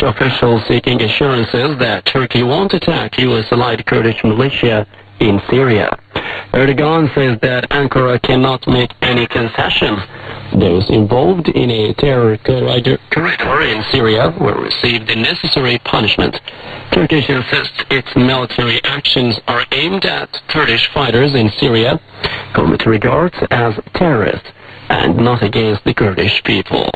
Officials seeking assurances that Turkey won't attack U.S.-allied Kurdish militia in Syria. Erdogan says that Ankara cannot make any concessions. Those involved in a terror corridor in Syria will receive the necessary punishment. Turkey insists its military actions are aimed at Kurdish fighters in Syria, whom it regards as terrorists, and not against the Kurdish people.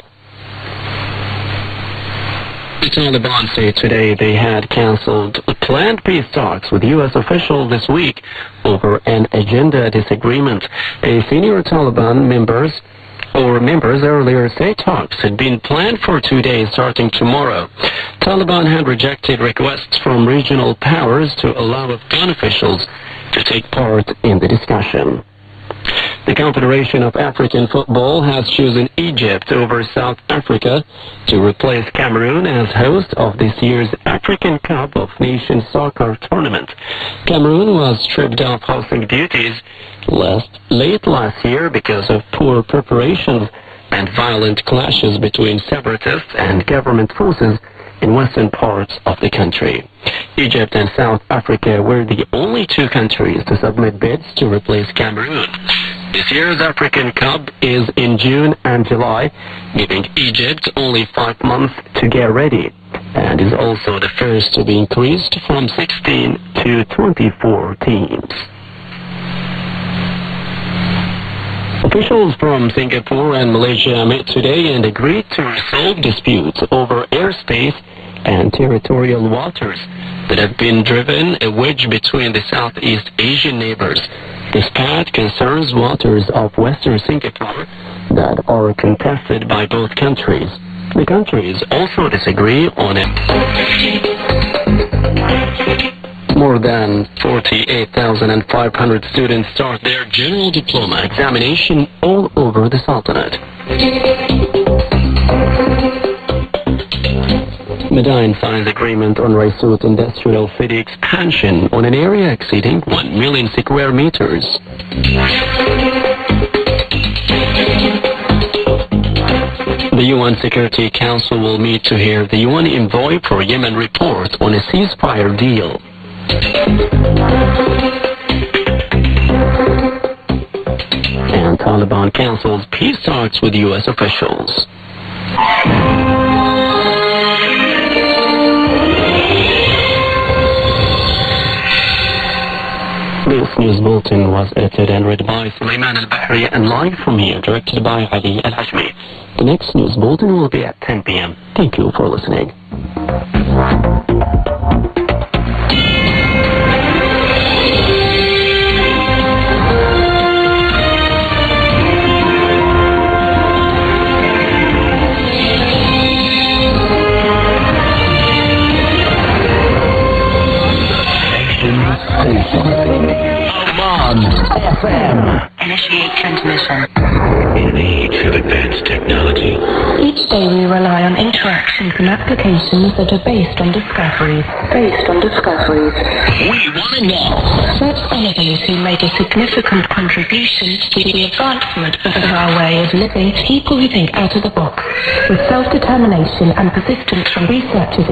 The Taliban say today they had cancelled planned peace talks with U.S. officials this week over an agenda disagreement. A senior Taliban members earlier say talks had been planned for 2 days starting tomorrow. Taliban had rejected requests from regional powers to allow Afghan officials to take part in the discussion. The Confederation of African Football has chosen Egypt over South Africa to replace Cameroon as host of this year's African Cup of Nations soccer tournament. Cameroon was stripped of hosting duties late last year because of poor preparations and violent clashes between separatists and government forces in western parts of the country. Egypt and South Africa were the only two countries to submit bids to replace Cameroon. This year's African Cup is in June and July, giving Egypt only 5 months to get ready, and is also the first to be increased from 16 to 24 teams. Officials from Singapore and Malaysia met today and agreed to resolve disputes over airspace and territorial waters that have been driven a wedge between the Southeast Asian neighbors. This pact concerns waters of Western Singapore that are contested by both countries. The countries also disagree on it. More than 48,500 students start their general diploma examination all over the Sultanate. Medine signs agreement on Raisut Industrial City expansion on an area exceeding 1 million square meters. The UN Security Council will meet to hear the UN envoy for Yemen report on a ceasefire deal. And Taliban cancels peace talks with U.S. officials. This news bulletin was edited and read by Sulaiman Al-Bahri and live from here, directed by Ali Al-Hajmi. The next news bulletin will be at 10 p.m. Thank you for listening. Oman FM. Initiate transmission. In the age of advanced technology, each day we rely on interactions and applications that are based on discoveries. we want to know. Such innovators who made a significant contribution to the advancement of our way of living, people who think out of the box, with self-determination and persistence from researchers